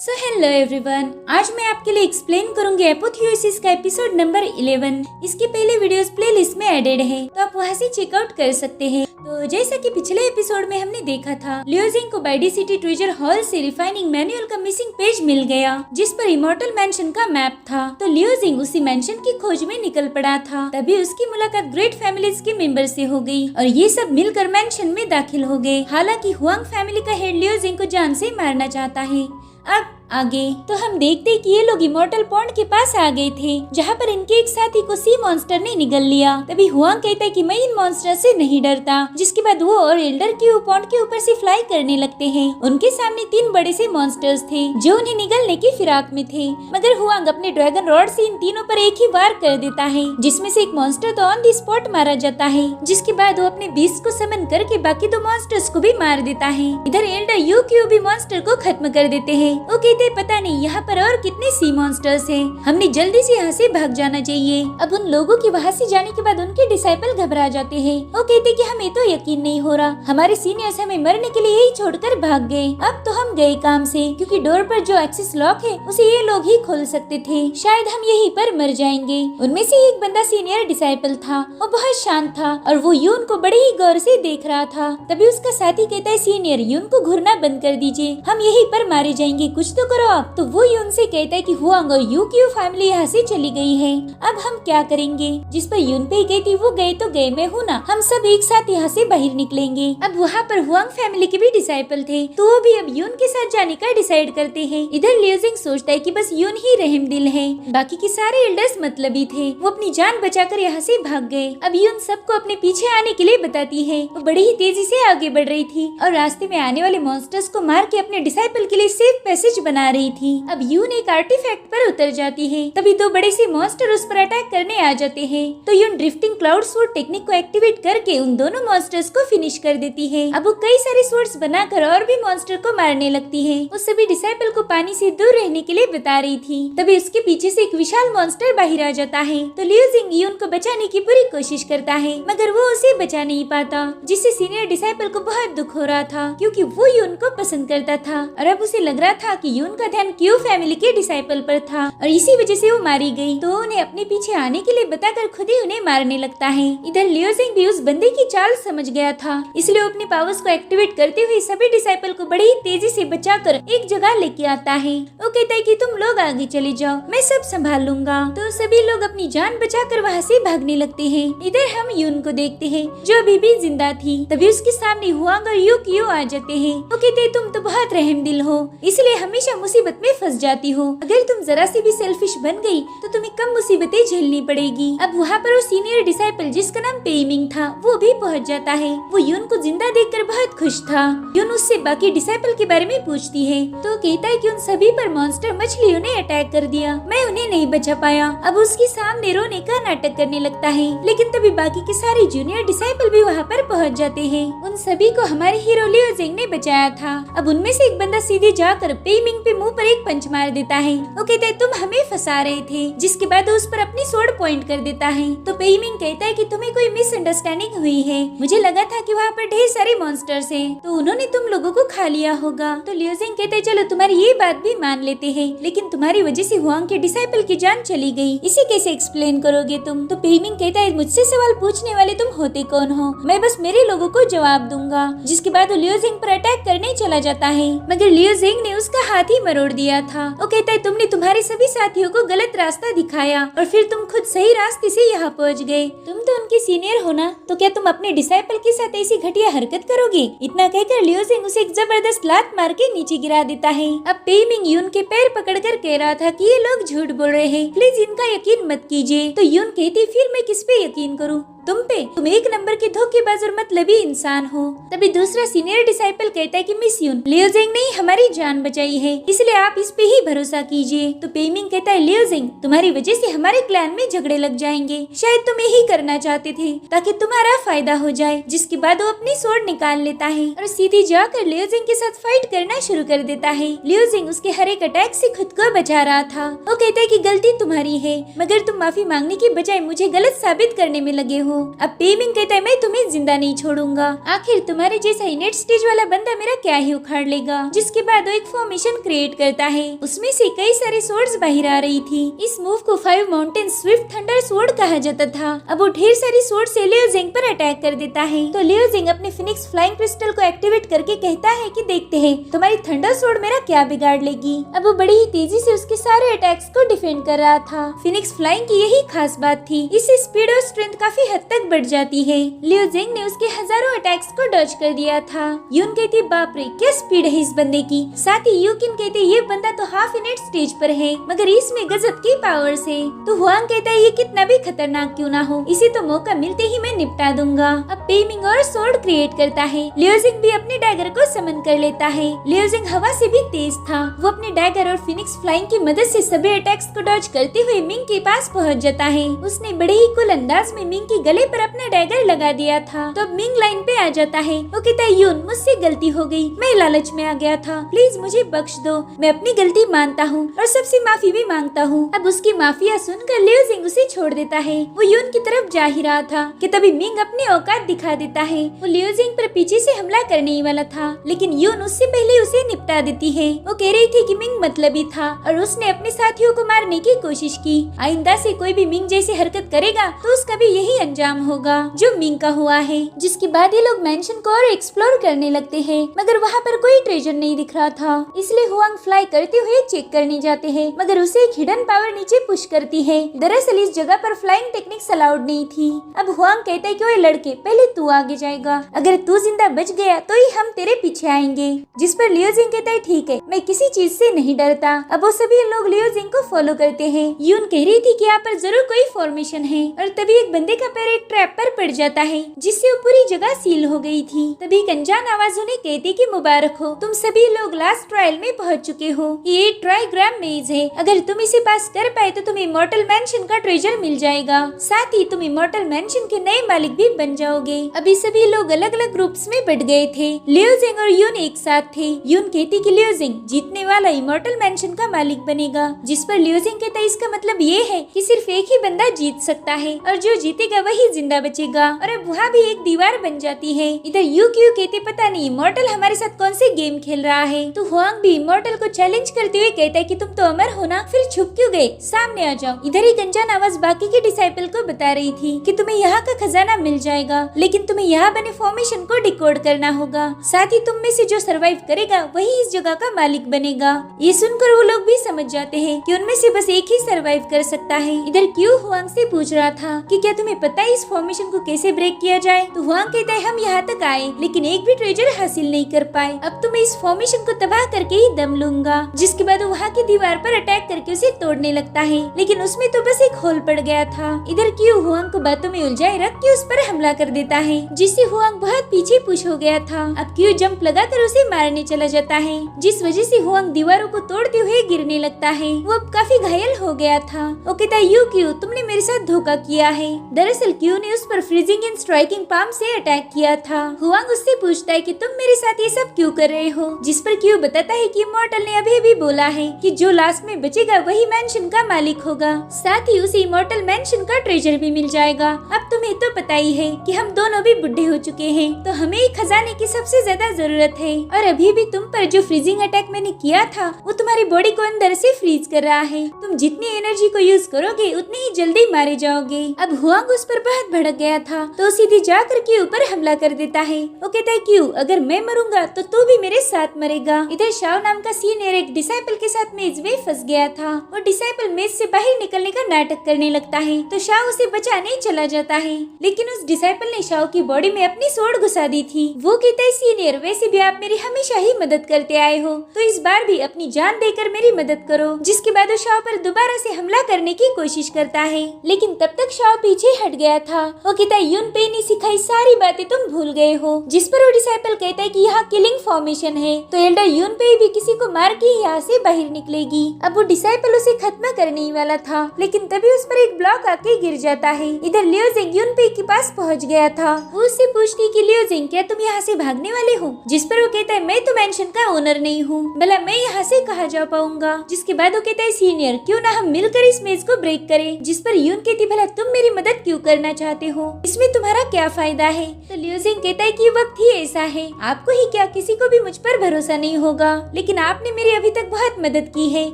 So hello everyone, आज मैं आपके लिए एक्सप्लेन करूंगी एपोथेओसिस का एपिसोड नंबर 11। इसके पहले वीडियोस प्लेलिस्ट में एडेड है, तो आप वहां से चेकआउट कर सकते हैं। तो जैसा कि पिछले एपिसोड में हमने देखा था, लियो जिंग को बाइडी सिटी ट्रेजर हॉल से रिफाइनिंग मैनुअल का मिसिंग पेज मिल गया, जिस पर इमॉर्टल मैंशन का मैप था। तो लियो जिंग उसी मैंशन की खोज में निकल पड़ा था। तभी उसकी मुलाकात ग्रेट फैमिलीज के मेंबर से हो गई और ये सब मिलकर मैंशन में दाखिल हो गए। हालांकि हुआंग फैमिली का हेड लियो जिंग को जान से मारना चाहता है। अब आगे तो हम देखते कि ये लोग इमॉर्टल पॉन्ड के पास आ गए थे, जहाँ पर इनके एक साथी को सी मॉन्स्टर ने निगल लिया। तभी हुआंग कहता है कि मैं इन मॉन्स्टर से नहीं डरता, जिसके बाद वो और एल्डर क्यू पॉन्ड के ऊपर से फ्लाई करने लगते हैं। उनके सामने 3 बड़े से मॉन्स्टर्स थे जो उन्हें निगलने की फिराक में थे, मगर हुआंग अपने ड्रैगन रॉड से इन तीनों पर एक ही वार कर देता है, जिसमें से एक मॉन्स्टर तो ऑन द स्पॉट मारा जाता है। जिसके बाद वो अपने बीस्ट को समन करके बाकी 2 मॉन्स्टर्स को भी मार देता है। इधर एल्डर यू क्यू भी मॉन्स्टर को खत्म कर देते हैं। वो कहते पता नहीं यहाँ पर और कितने सी मॉन्स्टर्स हैं, हमने जल्दी से यहाँ से भाग जाना चाहिए। अब उन लोगों के वहाँ से जाने के बाद उनके डिसाइपल घबरा जाते हैं। वो कहते कि हमें तो यकीन नहीं हो रहा, हमारे सीनियर्स हमें मरने के लिए यही छोड़कर भाग गए। अब तो हम गए काम से, क्योंकि डोर पर जो एक्सेस लॉक है उसे ये लोग ही खोल सकते थे। शायद हम यहीं पर मर जाएंगे। उनमें से एक बंदा सीनियर डिसाइपल था, वो बहुत शांत था और वो यून को बड़े ही गौर से देख रहा था। तभी उसका साथी कहता है सीनियर यून को घूरना बंद कर दीजिए, हम यहीं पर मारे जाएंगे, कुछ तो करो आप। तो वो यून से कहता है कि हुआंग और यू क्यू फैमिली यहाँ से चली गई है, अब हम क्या करेंगे। जिस पर यून पे कहती वो गए तो गए, मैं हूँ ना, हम सब एक साथ यहाँ से बाहर निकलेंगे। अब वहाँ पर हुआंग फैमिली के भी डिसाइपल थे, तो वो भी अब यून के साथ जाने का डिसाइड करते हैं। इधर लियो जिंग सोचता है कि बस यून ही रहम दिल है, बाकी के सारे एल्डर्स मतलबी थे। वो अपनी जान बचाकर यहाँ से भाग गए। अब यून सबको अपने पीछे आने के लिए बताती है। वो बड़ी ही तेजी से आगे बढ़ रही थी और रास्ते में आने वाले मॉन्स्टर्स को मार के अपने डिसाइपल के लिए सेफ पैसेज बना रही थी। अब यून एक आर्टिफैक्ट पर उतर जाती है, तभी 2 बड़े से मॉन्स्टर उस पर अटैक करने आ जाते हैं। तो यून ड्रिफ्टिंग क्लाउड स्वॉर्ड टेक्निक को एक्टिवेट करके उन दोनों मॉन्स्टर्स को फिनिश कर देती है। अब वो कई सारे स्वॉर्ड्स बनाकर और भी मॉन्स्टर को मारने लगती है। वो सभी डिसाइपल को पानी से दूर रहने के लिए बता रही थी। तभी उसके पीछे से एक विशाल मॉन्स्टर बाहर आ जाता है। तो लियो जिंग यून को बचाने की पूरी कोशिश करता है, मगर वो उसे बचा नहीं पाता, जिससे सीनियर डिसाइपल को बहुत दुख हो रहा था, क्योंकि वो यून को पसंद करता था और अब उसे लग रहा था कि यून का ध्यान क्यू फैमिली के डिसाइपल पर था और इसी वजह से वो मारी गई। तो उन्हें अपने पीछे आने के लिए बताकर खुद ही उन्हें मारने लगता है। इधर लियो जिंग भी उस बंदे की चाल समझ गया था, इसलिए वो अपने पावर्स को एक्टिवेट करते हुए सभी डिसाइपल को बड़ी ही तेजी से बचाकर एक जगह लेके आता है। वो कहता है कि तुम लोग आगे चले जाओ, मैं सब संभाल लूंगा। तो सभी लोग अपनी जान बचाकर वहाँ से भागने लगते हैं। इधर हम यून को देखते हैं जो अभी भी जिंदा थी। तभी उसके सामने हुआंग और यू क्यू आ जाते हैं। वो कहते हैं तुम तो बहुत रहमदिल हो, इसलिए हमेशा मुसीबत में फंस जाती हो। अगर तुम जरा सी भी सेल्फिश बन गई तो तुम्हें कम मुसीबतें झेलनी पड़ेगी। अब वहाँ पर वो सीनियर डिसाइपल जिसका नाम पेइमिंग था वो भी पहुँच जाता है। वो यून को जिंदा देखकर बहुत खुश था। यून उससे बाकी डिसाइपल के बारे में पूछती है, तो कहता है कि उन सभी पर मॉन्स्टर मछलियों ने अटैक कर दिया, मैं उन्हें नहीं बचा पाया। अब उसके सामने रोने का नाटक करने लगता है, लेकिन तभी बाकी के सारे जूनियर डिसाइपल भी वहाँ पर पहुँच जाते हैं। उन सभी को हमारे हीरो लियो जिंग ने बचाया था। अब उनमें से एक बंदा सीधे जाकर पेइमिंग पे मुँह पर एक पंच मार देता है। वो कहता है तुम हमें फंसा रहे थे, जिसके बाद उस पर अपनी स्वॉर्ड पॉइंट कर देता है। तो पेइमिंग कहता है कि तुम्हें कोई मिसअंडरस्टैंडिंग हुई है, मुझे लगा था कि वहाँ पर ढेर सारे मॉन्स्टर्स हैं, तो उन्होंने तुम लोगों को खा लिया होगा। तो लियो जिंग कहते हैं चलो तुम्हारी ये बात भी मान लेते हैं, लेकिन तुम्हारी वजह से हुआंग के डिसाइपल की जान चली गई, इसे कैसे एक्सप्लेन करोगे तुम। तो पेइमिंग कहता है मुझसे सवाल पूछने वाले तुम होते कौन हो, मैं बस मेरे लोगों को जवाब दूंगा। जिसके बाद वो लियो जिंग पर अटैक करने चला जाता है, मगर लियो जिंग ने उसका हाथ ही मरोड़ दिया था। वो कहता है तुमने तुम्हारे सभी साथियों को गलत रास्ता दिखाया और फिर तुम खुद सही रास्ते से यहाँ पहुँच गए। तुम तो उनके सीनियर हो ना, तो क्या तुम अपने डिसाइपल के साथ ऐसी घटिया हरकत करोगे। इतना कहकर लियो जिंग उसे एक जबरदस्त लात मार के नीचे गिरा देता है। अब पेइमिंग यून के पैर पकड़कर कह रहा था कि ये लोग झूठ बोल रहे हैं, प्लीज इनका यकीन मत कीजिए। तो यून कहती फिर मैं किस पे यकीन करूँ, तुम पे, तुम एक नंबर के धोखेबाज और मतलबी इंसान हो। तभी दूसरा सीनियर डिसाइपल कहता है कि मिस यून, लियो जिंग ने हमारी जान बचाई है, इसलिए आप इस पे ही भरोसा कीजिए। तो पेइमिंग कहता है लियो जिंग तुम्हारी वजह से हमारे क्लैन में झगड़े लग जाएंगे, शायद तुम यही करना चाहते थे ताकि तुम्हारा फायदा हो जाए। जिसके बाद वो अपनी स्वॉर्ड निकाल लेता है और सीधी जाकर लियो जिंग के साथ फाइट करना शुरू कर देता है। लियो जिंग उसके हर एक अटैक से खुद को बचा रहा था। वो कहता है कि गलती तुम्हारी है, मगर तुम माफी मांगने की बजाय मुझे गलत साबित करने में लगे हो। अब पेमिंग कहता है मैं तुम्हें जिंदा नहीं छोड़ूंगा, आखिर तुम्हारे जैसा इनेट स्टेज वाला बंदा मेरा क्या ही उखाड़ लेगा। जिसके बाद वो एक फॉर्मेशन क्रिएट करता है, उसमें से कई सारे स्वॉर्ड्स बाहर आ रही थी। इस मूव को 5 माउंटेन स्विफ्ट थंडर स्वॉर्ड कहा जाता था। अब वो ढेर सारी स्वॉर्ड से लियो जिंग पर अटैक कर देता है। तो लियो जिंग अपने फिनिक्स फ्लाइंग क्रिस्टल को एक्टिवेट करके कहता है कि देखते हैं तुम्हारी थंडर स्वॉर्ड मेरा क्या बिगाड़ लेगी। अब वो बड़ी ही तेजी से उसके सारे अटैक्स को डिफेंड कर रहा था। फिनिक्स फ्लाइंग की यही खास बात थी, इससे स्पीड और स्ट्रेंथ काफी हद तक बढ़ जाती है। लियो जिंग ने उसके हजारों अटैक्स को डॉज कर दिया था। यून कहती बाप रे क्या स्पीड है इस बंदे की। साथ ही यूकिन कहते ये बंदा तो हाफ इनेट स्टेज पर है मगर इसमें गजब की पावर से। तो हुआंग कहता है ये कितना भी खतरनाक क्यों ना हो, इसे तो मौका मिलते ही मैं निपटा दूंगा। अब पेमिंग और स्वॉर्ड क्रिएट करता है। लियो जिंग भी अपने डैगर को समन कर लेता है। लियो जिंग हवा से भी तेज था, वो अपने डैगर और फिनिक्स फ्लाइंग की मदद से सभी अटैक्स को डॉज करते हुए मिंग के पास पहुंच जाता है। उसने बड़े ही कुल अंदाज में मिंग के गले पर अपना डैगर लगा दिया था। तो अब मिंग लाइन पे आ जाता है। वो कहता है यून मुझसे गलती हो गई, मैं लालच में आ गया था, प्लीज मुझे बख्श दो, मैं अपनी गलती मानता हूँ और सबसे माफी भी मांगता हूँ। अब उसकी माफिया सुनकर लियो जिंग उसे छोड़ देता है। वो यून की तरफ जा ही रहा था कि तभी मिंग अपनी औकात दिखा देता है। वो लियो जिंग पर पीछे से हमला करने ही वाला था, लेकिन यून उससे पहले उसे निपटा देती है। वो कह रही थी कि मिंग मतलबी था और उसने अपने साथियों को मारने की कोशिश की। आइंदा से कोई भी मिंग जैसी हरकत करेगा तो उसका भी यही अंजाम होगा जो मिंग का हुआ है। जिसके बाद ये लोग मेंशन को और एक्सप्लोर करने लगते हैं, मगर वहाँ पर कोई ट्रेजर नहीं दिख रहा था। इसलिए हुआंग फ्लाई करते हुए चेक करने जाते हैं, मगर उसे एक हिडन पावर नीचे पुश करती है। दरअसल इस जगह पर फ्लाइंग टेक्निक्स अलाउड नहीं थी। अब हुआंग कहता है कि ओए लड़के पहले तू आगे जाएगा, अगर तू जिंदा बच गया तो ही हम तेरे पीछे आएंगे। जिस पर लियो जिंग कहता है ठीक है, मैं किसी चीज से नहीं डरता। अब वो सभी लोग लियो जिंग को फॉलो करते हैं। यून कह रही थी कि यहाँ पर जरूर कोई फॉर्मेशन है और तभी एक बंदे का पैर एक ट्रैप पर पड़ जाता है, जिससे वो पूरी जगह सील हो गई थी। तभी एक अनजान आवाज उन्हें कहती कि मुबारक हो, तुम सभी लोग लास्ट ट्रायल में पहुंच चुके हो। ये ट्राइग्राम मेज है, अगर तुम इसे पास कर पाए तो तुम्हें इमॉर्टल मैंशन का ट्रेजर मिल जाएगा, साथ ही तुम इमॉर्टल मैंशन के नए मालिक भी बन जाओगे। अभी सभी लोग अलग अलग ग्रुप्स में बट गए थे। लियो जिंग और यून एक साथ थे। यून कहती कि लियो जिंग जीतने वाला इमॉर्टल मैंशन का मालिक बनेगा, जिस पर लियो जिंग कहता है इसका मतलब ये है कि सिर्फ एक ही बंदा जीत सकता है और जो जीतेगा वही जिंदा बचेगा। और अब वहाँ भी एक दीवार बन जाती है। इधर यू क्यू कहते पता नहीं इमॉर्टल हमारे साथ कौन से गेम खेल रहा है। तो हुआंग भी इमॉर्टल को चैलेंज करते हुए कहता है कि तुम तो अमर हो ना, फिर छुप क्यों गए, सामने आ जाओ। इधर एक अनजान आवाज बाकी के डिसाइपल को बता रही थी कि तुम्हें यहाँ का खजाना मिल जाएगा, लेकिन तुम्हें यहाँ बने फॉर्मेशन को डिकोड करना होगा, साथ ही तुम में से जो सरवाइव करेगा वही इस जगह का मालिक बनेगा। ये सुनकर वो लोग भी समझ जाते हैं कि उनमें से बस एक ही सरवाइव कर सकता है। इधर क्यू हुआंग से पूछ रहा था कि क्या तुम्हें पता है इस फॉर्मेशन को कैसे ब्रेक किया जाए। तो हुआंग कहता है हम यहाँ तक आए लेकिन एक भी ट्रेजर हासिल नहीं कर पाए, अब तो मैं इस फॉर्मेशन को तबाह करके ही दम लूंगा। जिसके बाद वो वहाँ की दीवार पर अटैक करके उसे तोड़ने लगता है, लेकिन उसमें तो बस एक होल पड़ गया था। इधर क्यू हुआंग को बातों में उलझाए रख के उस पर हमला कर देता है, जिससे हुआंग बहुत पीछे पुश हो गया था। अब क्यू जंप लगाकर उसे मारने चला जाता है, जिस वजह से हुआंग दीवारों को तोड़ते हुए गिरने लगता है। वो अब काफी घायल हो गया था। वो कहता है यू क्यू तुमने मेरे साथ धोखा किया है। दरअसल क्यू ने उस पर फ्रीजिंग एंड स्ट्राइकिंग पाम से अटैक किया था। हुआंग उससे पूछता है कि तुम मेरे साथ ये सब क्यों कर रहे हो, जिस पर क्यू बताता है कि इमॉर्टल ने अभी भी बोला है कि जो लास्ट में बचेगा वही मैंशन का मालिक होगा, साथ ही उसे इमॉर्टल मैंशन का ट्रेजर भी मिल जाएगा। अब तुम्हें तो पता ही है कि हम दोनों भी बुढ़े हो चुके हैं, तो हमें खजाने की सबसे ज्यादा जरूरत है। और अभी भी तुम पर जो फ्रीजिंग अटैक मैंने किया था वो तुम्हारी बॉडी को अंदर से फ्रीज कर रहा है। तुम जितनी एनर्जी को यूज करोगे उतनी ही जल्दी मारे जाओगे। अब हुआंग उस पर बहुत भड़क गया था, तो सीधे जाकर क्यू पर हमला कर देता है। वो कहता है क्यू अगर मैं मरूंगा तो तू भी मेरे साथ मरेगा। इधर शाओ नाम का सीनियर एक डिसाइपल के साथ मेज में फंस गया था। वो डिसाइपल मेज से बाहर निकलने का नाटक करने लगता है, तो शाओ उसे बचाने चला जाता है, लेकिन उस डिसाइपल ने शाओ की बॉडी में अपनी सोड घुसा दी थी। वो कहता है सीनियर वैसे भी आप मेरी हमेशा ही मदद करते आए हो, तो इस बार भी अपनी जान देकर मेरी मदद करो। जिसके बाद वो शाओ पर दोबारा से हमला करने की कोशिश करता है, लेकिन तब तक शाओ पीछे हट गया था। वो कहता है यूनपेई ने सिखाई सारी बातें तुम भूल गए हो। जिस पर वो डिसाइपल कहता है कि यहाँ किलिंग फॉर्मेशन है, तो एल्डर यूनपेई भी किसी को मार के यहाँ से बाहर निकलेगी। अब वो डिसाइपल उसे खत्म करने ही वाला था, लेकिन तभी उस पर एक ब्लॉक आके गिर जाता है। इधर लियो जिंग यूनपेई के पास पहुँच गया था। वो उससे पूछती कि लियो जिंग क्या तुम यहाँ से भागने वाले हो, जिस पर वो कहता है मैं तो मैंशन का ओनर नहीं हूँ, भला मैं यहाँ से कहाँ जा पाऊंगा। जिसके बाद वो कहता है सीनियर क्यों ना हम मिलकर इस मेज को ब्रेक करें। जिस पर यून कहती भला तुम मेरी मदद क्यों करने करना चाहते हो, इसमें तुम्हारा क्या फायदा है? तो लियोजिंग कहता है कि वक्त ही ऐसा है, आपको ही क्या किसी को भी मुझ पर भरोसा नहीं होगा, लेकिन आपने मेरी अभी तक बहुत मदद की है,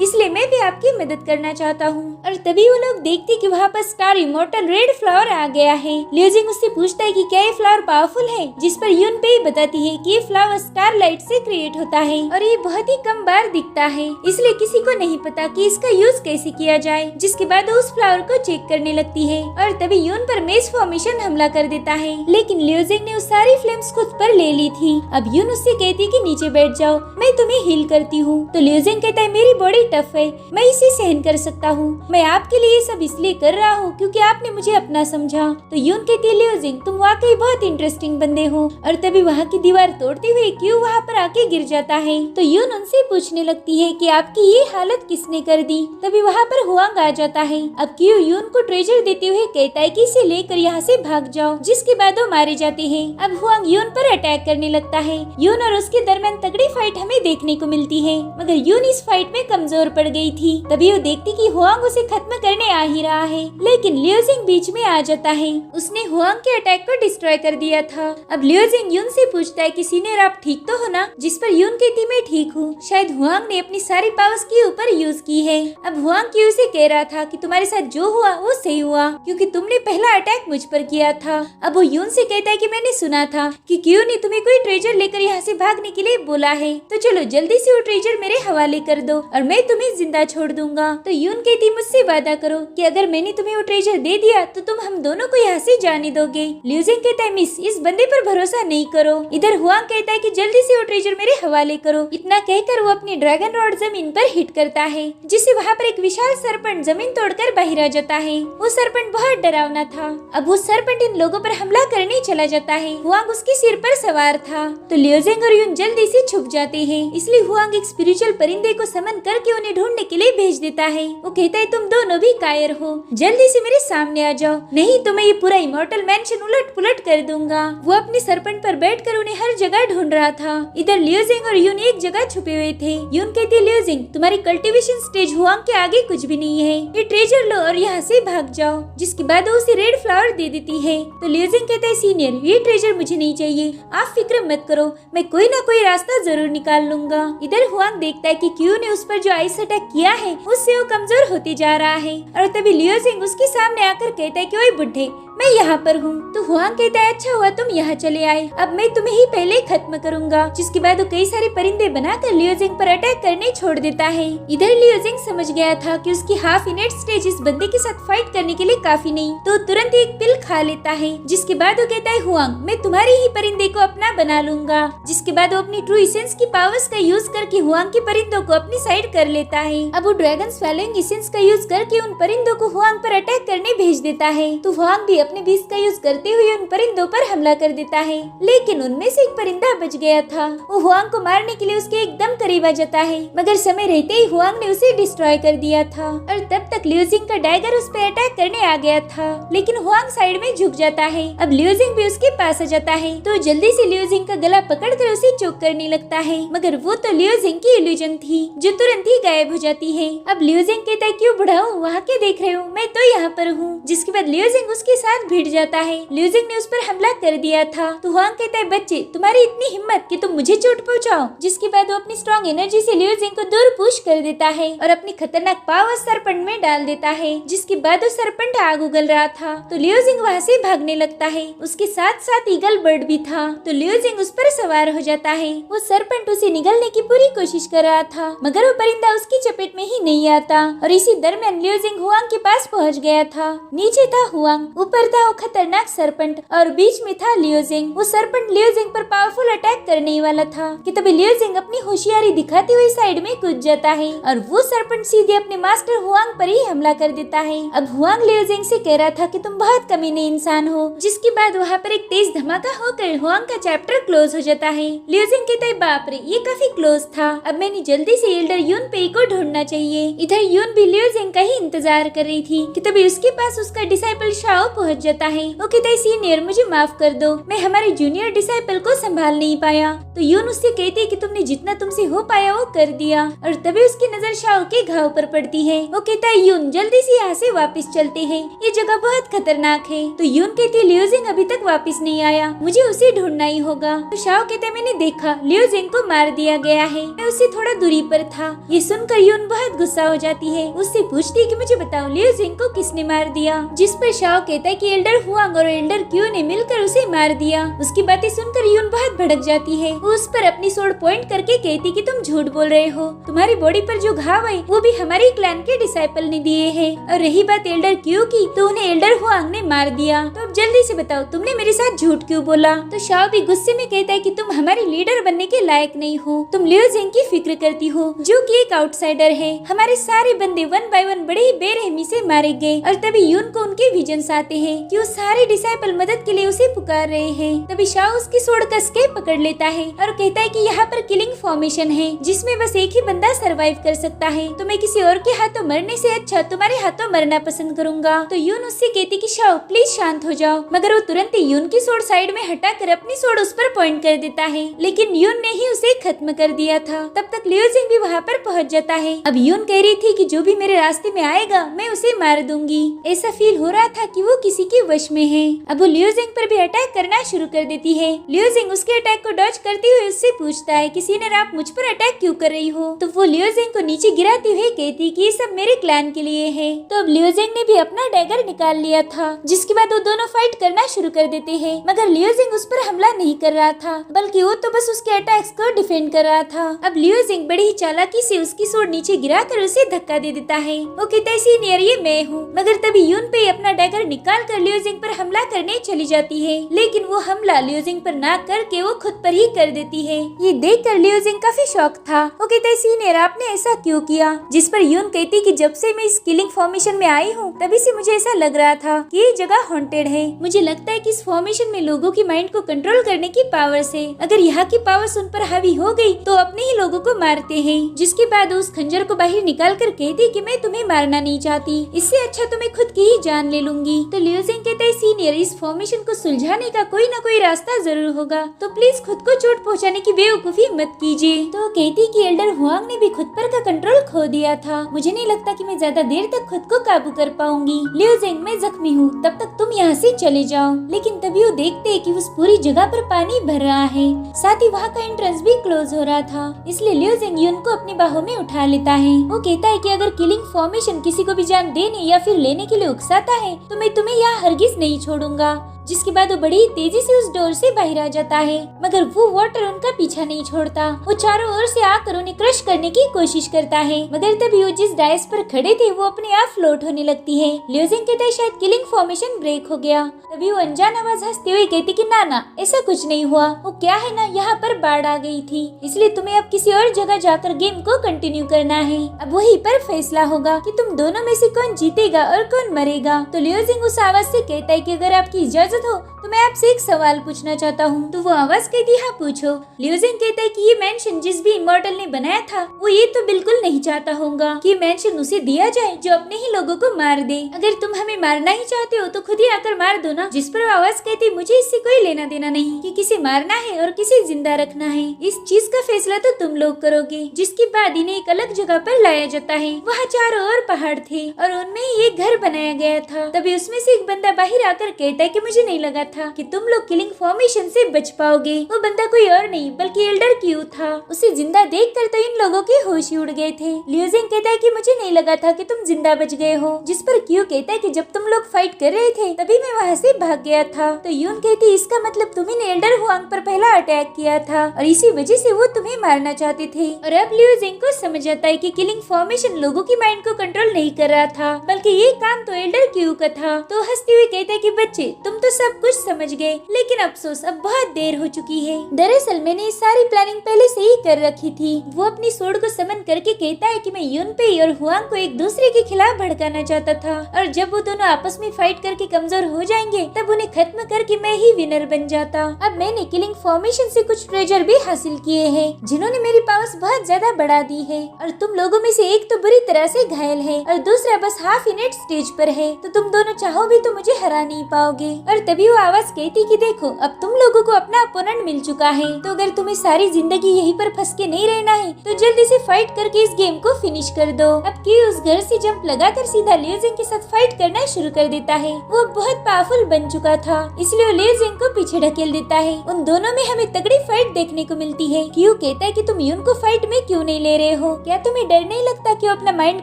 इसलिए मैं भी आपकी मदद करना चाहता हूँ। और तभी वो लोग देखते कि वहाँ पर स्टार इमोर्टल रेड फ्लावर आ गया है। लियोजिंग उससे पूछता है कि क्या ये फ्लावर पावरफुल है, जिस पर यून पे ही बताती है कि ये फ्लावर स्टार लाइट से क्रिएट होता है और ये बहुत ही कम बार दिखता है, इसलिए किसी को नहीं पता कि इसका यूज कैसे किया जाए। जिसके बाद वो उस फ्लावर को चेक करने लगती है और तभी यून पर मेस फॉर्मेशन हमला कर देता है, लेकिन लियोजिंग ने उस सारी फ्लेम्स खुद पर ले ली थी। अब यून उससे कहती है कि नीचे बैठ जाओ, मैं तुम्हें हील करती हूँ। तो लियोजिंग कहता है मेरी बॉडी टफ है, मैं इसे सहन कर सकता हूँ, मैं आपके लिए सब इसलिए कर रहा हूँ क्योंकि आपने मुझे अपना समझा। तो यून कहती है लियोजिंग तुम वाकई बहुत इंटरेस्टिंग बंदे हो। और तभी वहाँ की दीवार तोड़ते हुए क्यू वहाँ पर आके गिर जाता है। तो यून उनसे पूछने लगती है कि आपकी ये हालत किसने कर दी। तभी वहाँ पर हुआंग आ जाता है। अब क्यू यून को ट्रेजर देते हुए कहता है कि इसे लेकर यहाँ से भाग जाओ, जिसके बाद वो मारे जाते हैं। अब हुआंग यून पर अटैक करने लगता है। यून और उसके दरमियान तगड़ी फाइट हमें देखने को मिलती है, मगर यून इस फाइट में कमजोर पड़ गई थी। तभी वो देखती कि हुआंग उसे खत्म करने आ ही रहा है, लेकिन लियोजिंग बीच में आ जाता है। उसने हुआंग के अटैक को डिस्ट्रॉय कर दिया था। अब लियोजिंग यून से पूछता है कि सीनियर आप ठीक तो हो ना, जिस पर यून कहती मैं ठीक हूँ, शायद हुआंग ने अपनी सारी पावर्स के ऊपर यूज की है। अब हुआंग क्यू से कह रहा था कि तुम्हारे साथ जो हुआ वो सही हुआ, क्योंकि तुमने पहला अटैक मुझ पर किया था। अब वो यून से कहता है कि मैंने सुना था कि क्यू ने तुम्हें कोई ट्रेजर लेकर यहाँ से भागने के लिए बोला है, तो चलो जल्दी से वो ट्रेजर मेरे हवाले कर दो और मैं तुम्हें जिंदा छोड़ दूंगा। तो यून कहती मुझसे वादा करो कि अगर मैंने तुम्हें वो ट्रेजर दे दिया तो तुम हम दोनों को यहाँ से जाने दोगे। लियोजिंग कहता है मिस इस बंदे पर भरोसा नहीं करो। इधर हुआंग कहता है कि जल्दी से वो ट्रेजर मेरे हवाले करो। इतना कहकर वो अपनी ड्रैगन रॉड जमीन पर हिट करता है, जिससे वहाँ पर एक विशाल सरपंच जमीन तोड़कर बाहर आ जाता है। वो सरपंच बहुत डरावना था। अब वो सरपंच इन लोगों पर हमला करने चला जाता है। हुआंग उसके सिर पर सवार था। तो लियोजिंग और यून जल्दी से छुप जाते हैं, इसलिए हुआंग एक स्पिरिचुअल परिंदे को समन करके उन्हें ढूंढने के लिए भेज देता है। वो कहता है तुम दोनों भी कायर हो, जल्दी से मेरे सामने आ जाओ, नहीं तो मैं ये पूरा इमॉर्टल मैंशन उलट पुलट कर दूंगा। वो अपने सरपंच पर बैठकर उन्हें हर जगह ढूंढ रहा था। इधर लियोजिंग और यून एक जगह छुपे हुए थे। यून कहती है लियोजिंग तुम्हारी कल्टीवेशन स्टेज हुआंग के आगे कुछ भी नहीं है, ये ट्रेजर लो और यहाँ से भाग जाओ। जिसके बाद वो उसे रेड फ्लावर दे देती है। तो लियोजिंग कहता है सीनियर ये ट्रेजर मुझे नहीं चाहिए, आप फिक्र मत करो, मैं कोई ना कोई रास्ता जरूर निकाल लूंगा। इधर हुआंग देखता है कि क्यू ने उस पर जो आइस अटैक किया है उससे वो कमजोर होते जा रहा है। और तभी लियोजिंग उसके सामने आकर कहता है कि ओए बुड्ढे मैं यहाँ पर हूँ। तो हुआंग कहता है अच्छा हुआ तुम यहाँ चले आए, अब मैं तुम्हें ही पहले खत्म करूंगा। जिसके बाद वो कई सारे परिंदे बनाकर लियोजिंग पर अटैक करने छोड़ देता है। इधर लियोजिंग समझ गया था कि उसकी हाफ इनेट स्टेज इस बंदे के साथ फाइट करने के लिए काफी नहीं, तो तुरंत एक पिल खा लेता है। जिसके बाद वो कहता है हुआंग मैं तुम्हारे ही परिंदे को अपना बना लूंगा। जिसके बाद वो अपनी ट्रू इसेंस की पावर्स का यूज करके हुआंग के परिंदों को अपनी साइड कर लेता है। अब वो ड्रैगन स्वैलोइंग इसेंस का यूज करके उन परिंदों को हुआंग पर अटैक करने भेज देता है। तो हुआंग भी अपने बीज का यूज करते हुए उन परिंदों पर हमला कर देता है, लेकिन उनमें से एक परिंदा बच गया था। वो हुआंग को मारने के लिए उसके एकदम करीब आ जाता है, मगर समय रहते ही हुआंग ने उसे डिस्ट्रॉय कर दिया था। और तब तक लियोजिंग का डैगर उस पर अटैक करने आ गया था, लेकिन हुआंग साइड में झुक जाता है। अब लियोजिंग भी उसके पास आ जाता है, तो जल्दी से लियोजिंग का गला पकड़कर उसे चोक करने लगता है, मगर वो तो लियोजिंग की इल्यूजन थी जो तुरंत ही गायब हो जाती है। अब लियोजिंग कहता है क्यों बुढ़ाओ वहाँ क्या देख रहे हो, मैं तो यहाँ पर हूँ। जिसके बाद लियोजिंग उसके साथ भिड़ जाता है। लियोजिंग ने उस पर हमला कर दिया था। तो हुआंग कहता है बच्चे तुम्हारी इतनी हिम्मत कि तुम मुझे चोट पहुँचाओ। जिसके बाद वो अपनी स्ट्रॉन्ग एनर्जी से लियोजिंग को दूर पुश कर देता है और अपनी खतरनाक पावर सरपंच में डाल देता है। जिसके बाद वो सरपंच आग उगल रहा था, तो लियोजिंग वहाँ से भागने लगता है। उसके साथ साथ ईगल बर्ड भी था, तो लियोजिंग उस पर सवार हो जाता है। वो सरपंच उसे निगलने की पूरी कोशिश कर रहा था, मगर वो परिंदा उसकी चपेट में ही नहीं आता। और इसी दरमियान लियोजिंग हुआंग के पास पहुँच गया था। नीचे था हुआंग, ऊपर था वो खतरनाक सरपंच और बीच में था लियोजिंग। वो सरपंच लियोजिंग पर पावरफुल अटैक करने ही वाला था कि तभी लियोजिंग अपनी होशियारी दिखाते हुए साइड में कूद जाता है और वो सरपंच सीधे अपने मास्टर हुआंग पर ही हमला कर देता है। अब हुआंग लियोजिंग से कह रहा था कि तुम बहुत कमीने इंसान हो। जिसके बाद वहाँ पर एक तेज धमाका होकर हुआंग का चैप्टर क्लोज हो जाता है। लियोजिंग कहता है बाप रे ये काफी क्लोज था, अब मैंने जल्दी से एल्डर यून पेई को ढूंढना चाहिए। चाहिए। इधर यून भी लियो जिंग का ही इंतजार कर रही थी कि तभी उसके पास उसका डिसाइपल शाओ पहुंच जाता है। वो कहता है सीनियर मुझे माफ कर दो, मैं हमारे जूनियर डिसाइपल को संभाल नहीं पाया। तो यून उससे कहती है कि तुमने जितना तुमसे हो पाया वो कर दिया। और तभी उसकी नजर शाओ के घाव पर पड़ती है। वो कहता है यून जल्दी से यहाँ से वापस चलते हैं, ये जगह बहुत खतरनाक है। तो यून कहती है लियो जिंग अभी तक वापस नहीं आया, मुझे उसे ढूंढना ही होगा। तो शाओ कहता है मैंने देखा लियो जिंग को मार दिया गया है, मैं उससे थोड़ा दूरी पर था। ये सुनकर यून बहुत गुस्सा हो जाती है, उससे पूछती है कि मुझे बताओ लियो जिंग को किसने मार दिया। जिस पर शाओ कहता है कि एल्डर हुआंग और एल्डर क्यू ने मिलकर उसे मार दिया। उसकी बातें सुनकर यून बहुत भड़क जाती है। वो उस पर अपनी सोर्ड पॉइंट करके कहती कि तुम झूठ बोल रहे हो, तुम्हारी बॉडी पर जो घाव है वो भी हमारे क्लैन के डिसाइपल ने दिए हैं। और रही बात एल्डर क्यू की, तो उन्हें एल्डर हुआंग ने मार दिया। तो अब जल्दी से बताओ तुमने मेरे साथ झूठ क्यों बोला। तो शाओ भी गुस्से में कहता है कि तुम हमारे लीडर बनने के लायक नहीं हो, तुम लियो जिंग की फिक्र करती हो जो कि एक आउटसाइडर है। हमारे सारे बंदे वन बाय वन बड़े ही बेरहमी से मारे गए। और तभी यून को उनके विजन्स आते हैं कि वो सारे डिसाइपल मदद के लिए उसे पुकार रहे हैं। तभी शाओ उसकी सोड कस के पकड़ लेता है और कहता है कि यहाँ पर किलिंग फॉर्मेशन है जिसमें बस एक ही बंदा सरवाइव कर सकता है, तो मैं किसी और के हाथों मरने से अच्छा तुम्हारे हाथों मरना पसंद करूंगा। तो यून उससे कहती कि शाओ प्लीज शांत हो जाओ, मगर वो तुरंत ही यून की सोड साइड में हटाकर अपनी सोड उस पर पॉइंट कर देता है। लेकिन यून ने ही उसे खत्म कर दिया था। तब तक लियो जिंग भी वहाँ पर पहुँच जाता है। अब यून कह रही थी कि जो भी मेरे रास्ते में आएगा मैं उसे मार दूंगी। ऐसा फील हो रहा था कि वो किसी के वश में है। अब वो लियो जिंग पर भी अटैक करना शुरू कर देती है। लियो जिंग उसके अटैक को डॉज करते हुए उससे पूछता है कि सीनियर आप मुझ पर अटैक क्यों कर रही हो। तो वो लियो जिंग को नीचे गिराते हुए कहती कि ये सब मेरे क्लैन के लिए है। तो अब लियो जिंग ने भी अपना डैगर निकाल लिया था, जिसके बाद वो दोनों फाइट करना शुरू कर देते हैं। मगर लियो जिंग उस पर हमला नहीं कर रहा था, बल्कि वो तो बस उसके अटैक्स को डिफेंड कर रहा था। अब लियो जिंग बड़ी ही चालाकी से उसकी सोड नीचे गिराकर उसे धक्का दे देता है। वो कहता है सीनियर ये मैं हूँ। मगर तभी यून पे अपना डैगर निकाल कर लियो जिंग पर हमला करने चली जाती है। लेकिन वो हमला लियो जिंग पर ना करके वो खुद पर ही कर देती है। ये देख कर लियो जिंग काफी शॉक था। वो कहता है सीनियर आपने ऐसा क्यों किया। जिस पर यून कहती कि जब से मैं इस किलिंग फॉर्मेशन में आई हूँ तभी से मुझे ऐसा लग रहा था कि ये जगह हॉन्टेड है। मुझे लगता है कि इस फॉर्मेशन में लोगों की माइंड को कंट्रोल करने की पावर्स है। अगर यहाँ की पावर्स उन पर हावी हो गई तो अपने ही लोगों को मारते हैं। जिसके बाद उस खंजर को बाहर निकाल कर कहती कि मैं तुम्हें मारना नहीं चाहती, इससे अच्छा तो मैं खुद की ही जान ले लूंगी। तो लियो जिंग कहता है सीनियर इस फॉर्मेशन को सुलझाने का कोई ना कोई रास्ता जरूर होगा, तो प्लीज खुद को चोट पहुंचाने की बेवकूफी मत कीजिए। तो कहती कि एल्डर हुआंग ने भी खुद पर का कंट्रोल खो दिया था, मुझे नहीं लगता कि मैं ज्यादा देर तक खुद को काबू कर पाऊंगी। लियो जिंग मैं जख्मी हूँ, तब तक तुम यहाँ से चले जाओ। लेकिन तभी वो देखते हैं कि उस पूरी जगह पर पानी भर रहा है, साथ ही वहाँ का एंट्रेंस भी क्लोज हो रहा था। इसलिए लियो जिंग यून को अपनी बाहों में उठा लेता है। वो कहता है कि अगर किलिंग फॉर्मेशन किसी को भी जान देने या फिर लेने के लिए उकसाता है तो मैं तुम्हें यहाँ हरगिज नहीं छोड़ूंगा। जिसके बाद वो बड़ी तेजी से उस डोर से बाहर आ जाता है। मगर वो वाटर उनका पीछा नहीं छोड़ता, वो चारों ओर से आकर उन्हें क्रश करने की कोशिश करता है। मगर तभी वो जिस डायस पर खड़े थे वो अपने आप फ्लोट होने लगती है। लियो जिंग कहता है शायद किलिंग फॉर्मेशन ब्रेक हो गया। तभी वो अनजान आवाज हंसते हुए कहती कि ना ऐसा कुछ नहीं हुआ, वो क्या है ना यहाँ पर बाढ़ आ गई थी, इसलिए तुम्हें अब किसी और जगह जाकर गेम को कंटिन्यू करना है। अब वहीं पर फैसला होगा कि तुम दोनों में से कौन जीतेगा और कौन मरेगा। तो लियो जिंग उस आवाज से कहता है कि अगर आपकी इजाजत हो तो मैं आपसे एक सवाल पूछना चाहता हूँ। तो वो आवाज कहती हाँ पूछो। लियो जिंग कहता है कि ये मेंशन जिस भी इमॉर्टल ने बनाया था वो ये तो बिल्कुल नहीं चाहता होगा कि मेंशन उसे दिया जाए जो अपने ही लोगों को मार दे। अगर तुम हमें मारना ही चाहते हो तो खुद ही आकर मार दो ना। जिस पर वो आवाज कहती मुझे इससे कोई लेना देना नहीं कि किसे मारना है और किसे जिंदा रखना है, इस चीज का फैसला तो तुम लोग करोगे। जिसके बाद इन्हें एक अलग जगह पर लाया जाता है। वहाँ चारों ओर पहाड़ थे और उनमें ही एक घर बनाया गया था। तभी उसमें से एक बंदा बाहर आकर कहता है कि मुझे नहीं लगा था कि तुम लोग किलिंग फॉर्मेशन से बच पाओगे। वो बंदा कोई और नहीं बल्कि एल्डर क्यू था। उसे जिंदा देखकर तो इन लोगों के होश ही उड़ गए थे। लियो जिंग कहता है कि मुझे नहीं लगा था कि तुम जिंदा बच गए हो। जिस पर क्यू कहता है कि जब तुम लोग फाइट कर रहे थे तभी मैं वहाँ से भाग गया था। तो यून कहती इसका मतलब तुम्ही ने एल्डर हुआंग पर पहला अटैक किया था और इसी वजह से वो तुम्हें मारना चाहते थे। और अब लियो जिंग को समझ आता है कि किलिंग फॉर्मेशन लोगों की माइंड को कंट्रोल नहीं कर रहा था बल्कि ये काम तो एल्डर क्यू का था। तो हंसते हुए कहते हैं कि बच्चे तुम तो सब कुछ समझ गए, लेकिन अफसोस अब बहुत देर हो चुकी है। दरअसल मैंने सारी प्लानिंग पहले से ही कर रखी थी। वो अपनी सोर्ड को समन करके कहता है कि मैं युनपेई और हुआंग को एक दूसरे के खिलाफ भड़काना चाहता था, और जब वो दोनों आपस में फाइट करके कमजोर हो जाएंगे तब उन्हें खत्म करके मैं ही विनर बन जाता। अब मैंने किलिंग फॉर्मेशन से कुछ ट्रेजर भी हासिल किए हैं, जिन्होंने मेरी पावर्स बहुत ज्यादा बढ़ा दी है, और तुम लोगों में से एक तो बुरी तरह से घायल है और दूसरा बस हाफ इनेट स्टेज पर है, तो तुम दोनों चाहो भी तो मुझे हरा नहीं पाओगे। और तभी वो आवाज कहती कि देखो अब तुम लोगों को अपना अपोनेंट मिल चुका है, तो अगर तुम्हें सारी जिंदगी यहीं पर फंस के नहीं रहना है तो जल्दी से फाइट करके इस गेम को फिनिश कर दो। अब की उस घर से जंप लगाकर सीधा लियू जिंग के साथ फाइट करना शुरू कर देता है। वो बहुत पावरफुल बन चुका था, इसलिए वो लियू जिंग को पीछे ढकेल देता है। उन दोनों में हमें तगड़ी फाइट देखने को मिलती है। क्यू कहता है कि तुम यून को फाइट में क्यों नहीं ले रहे हो, क्या तुम्हें डर नहीं लगता कि वो अपना माइंड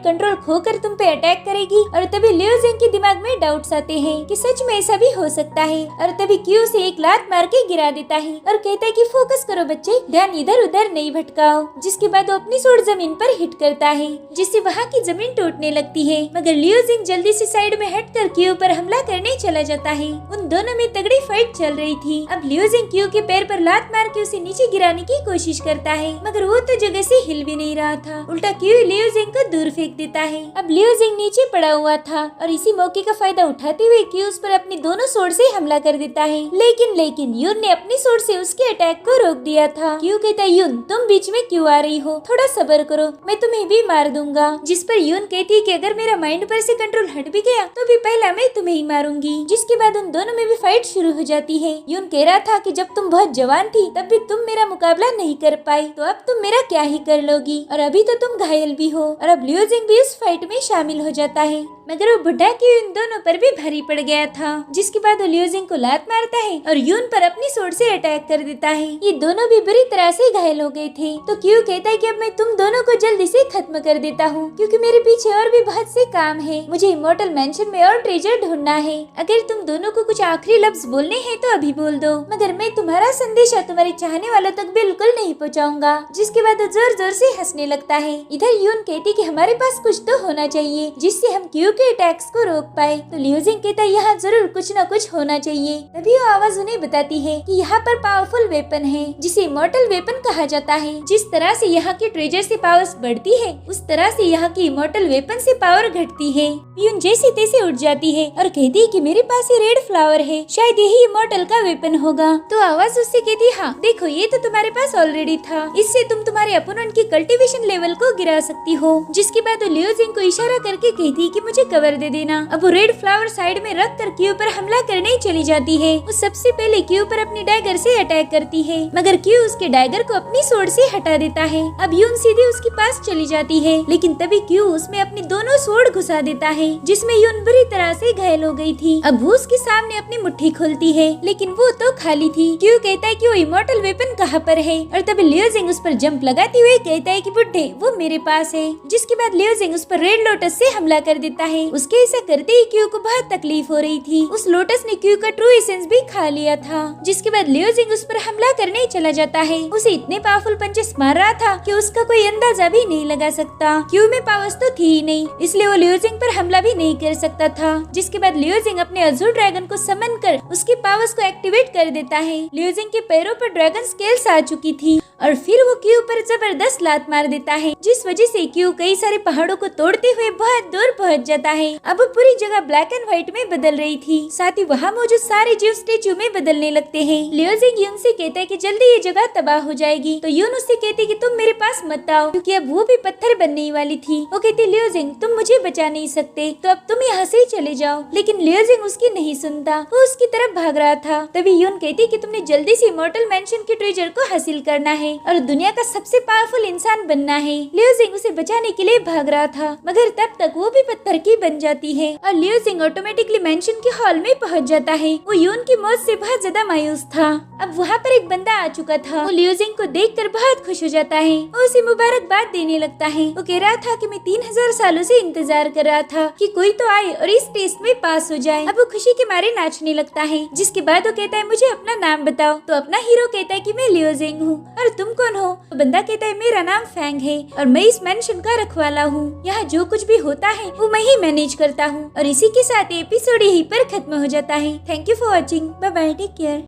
कंट्रोल खोकर तुम पे अटैक करेगी। और तभी लियू जिंग के दिमाग में डाउट्स आते हैं कि सच में ऐसा भी हो सकता है, और तभी क्यू से एक लात मार के गिरा देता है और कहता है कि फोकस करो बच्चे, ध्यान इधर उधर नहीं भटकाओ। जिसके बाद वो अपनी सोर्ड जमीन पर हिट करता है, जिससे वहाँ की जमीन टूटने लगती है, मगर लियू जिंग जल्दी से साइड में हटकर क्यू पर हमला करने चला जाता है। उन दोनों में तगड़ी फाइट चल रही थी। अब लियू जिंग क्यू के पैर पर लात मार के उसे नीचे गिराने की कोशिश करता है, मगर वो तो जगह से हिल भी नहीं रहा था। उल्टा क्यू लियू जिंग को दूर फेंक देता है। अब लियू जिंग नीचे पड़ा हुआ था, और इसी मौके का फायदा उठाते हुए क्यू उस पर अपनी दोनों सोर्ड से हमला कर देता है। लेकिन यून ने अपनी सोर्ड से उसके अटैक को रोक दिया था। क्यू कहता है यून तुम बीच में क्यों आ रही हो, थोड़ा सब्र करो, मैं तुम्हें भी मार दूंगा। जिस पर यून कहती है कि अगर मेरा माइंड पर से कंट्रोल हट भी गया तो भी पहला मैं तुम्हें ही मारूंगी। जिसके बाद उन दोनों में भी फाइट शुरू हो जाती है। यून कह रहा था कि जब तुम बहुत जवान थी तब भी तुम मेरा मुकाबला नहीं कर पाई, तो अब तुम मेरा क्या ही कर लोगी, और अभी तो तुम घायल भी हो। और अब लियू जिंग भी इस फाइट में शामिल हो जाता है, मगर वो बुढ़ा की इन दोनों पर भी भारी पड़ गया था। जिसके बाद वो लियू जिंग को लात मारता है और यून पर अपनी सोर्ड से अटैक कर देता है। ये दोनों भी बुरी तरह से घायल हो गए थे, तो क्यू कहता है कि अब मैं तुम दोनों को जल्दी से खत्म कर देता हूँ, क्योंकि मेरे पीछे और भी बहुत से काम है। मुझे इमोर्टल मैंशन में और ट्रेजर ढूंढना है। अगर तुम दोनों को कुछ आखिरी लफ्ज बोलने हैं तो अभी बोल दो, मगर मैं तुम्हारा संदेशा तुम्हारे चाहने वालों तक बिल्कुल नहीं पहुँचाऊंगा। जिसके बाद वो जोर जोर से हंसने लगता है। इधर यून कहती कि हमारे पास कुछ तो होना चाहिए जिससे हम क्यू के अटैक्स को रोक पाए, तो लियू जिंग कहता है यहाँ जरूर कुछ न कुछ होना चाहिए। तभी वो आवाज उन्हें बताती है कि यहाँ पर पावरफुल वेपन है जिसे इमोर्टल वेपन कहा जाता है। जिस तरह से यहाँ के ट्रेजर से पावर्स बढ़ती है उस तरह से यहाँ की इमोर्टल वेपन से पावर घटती है। यून जैसे तैसे उठ जाती है और कहती है कि मेरे पास ये रेड फ्लावर है, शायद यही इमोर्टल का वेपन होगा। तो आवाज उससे कहती है हाँ देखो ये तो तुम्हारे पास ऑलरेडी था, इससे तुम तुम्हारे अपोनेंट की कल्टीवेशन लेवल को गिरा सकती हो। जिसके बाद वो लियू जिंग को इशारा करके कहती है कि मुझे कवर दे देना। अब वो रेड फ्लावर साइड में रख कर क्यू पर हमला करने चली जाती है। वो सबसे पहले क्यू पर अपनी डैगर से अटैक करती है, मगर क्यू उसके डैगर को अपनी सोर्ड से हटा देता है। अब यून सीधे उसके पास चली जाती है, लेकिन तभी क्यू उसमें अपनी दोनों सोर्ड घुसा देता है, जिसमें यून बुरी तरह से घायल हो गई थी। अब वो उसके सामने अपनी मुट्ठी खोलती है, लेकिन वो तो खाली थी। क्यू कहता है कि वो इमोर्टल वेपन कहाँ पर है, और तभी लियू जिंग उस पर जंप लगाते हुए कहता है कि बुड्ढे वो मेरे पास है। जिसके बाद लियू जिंग उस पर रेड लोटस से हमला कर देता है। उसके ऐसा करते ही क्यू को बहुत तकलीफ हो रही थी। उस लोटस ने क्यू का ट्रू एसेंस भी खा लिया था। जिसके बाद लियू जिंग उस पर हमला करने चला जाता है। उसे इतने पावरफुल पंचेस मार रहा था कि उसका कोई अंदाजा भी नहीं लगा सकता। क्यू में पावर्स तो थी ही नहीं, इसलिए वो लियू जिंग पर हमला भी नहीं कर सकता था। जिसके बाद लियू जिंग अपने अजूर ड्रैगन को समन कर उसकी पावर्स को एक्टिवेट कर देता है। लियू जिंग के पैरों पर ड्रैगन स्केल्स आ चुकी थी, और फिर वो क्यू पर जबरदस्त लात मार देता है, जिस वजह से क्यू कई सारे पहाड़ों को तोड़ते हुए बहुत दूर पहुंच जाता है। अब पूरी जगह ब्लैक एंड व्हाइट में बदल रही थी, साथ ही वहाँ मौजूद सारे जीव स्टेच्यू में बदलने लगते हैं। लियू जिंग यून से कहता है कि जल्दी ये जगह तबाह हो जाएगी, तो यून उससे कहती है कि तुम मेरे पास मत आओ, क्योंकि अब वो भी पत्थर बनने वाली थी। वो कहती लियू जिंग तुम मुझे बचा नहीं सकते, तो अब तुम यहाँ से चले जाओ। लेकिन लियू जिंग उसकी नहीं सुनता, वो उसकी तरफ भाग रहा था। तभी यून कहती कि तुमने जल्दी से इमोर्टल मैंशन के ट्रेजर को हासिल करना है और दुनिया का सबसे पावरफुल इंसान बनना है। लियू जिंग उसे बचाने के लिए भाग रहा था, मगर तब तक वो भी पत्थर की बन जाती है और लियू जिंग ऑटोमेटिकली मैंशन के हॉल में पहुंच जाता है। वो यून की मौत से बहुत ज्यादा मायूस था। अब वहाँ पर एक बंदा आ चुका था। वो लियू जिंग को देखकर बहुत खुश हो जाता है। वो उसे मुबारकबाद देने लगता है। वो कह रहा था कि मैं 3000 सालों से इंतजार कर रहा था कि कोई तो आए और इस टेस्ट में पास हो जाए। अब वो खुशी के मारे नाचने लगता है। जिसके बाद वो कहता है मुझे अपना नाम बताओ। तो अपना हीरो कहता है कि मैं लियू जिंग हूँ, और तुम कौन हो? तो बंदा कहता है मेरा नाम फैंग है और मैं इस मेंशन का रखवाला हूँ। यहाँ जो कुछ भी होता है वो मैं ही मैनेज करता हूँ। और इसी के साथ एपिसोड यहीं पर खत्म हो जाता है। Thank you for watching. Bye bye, take care.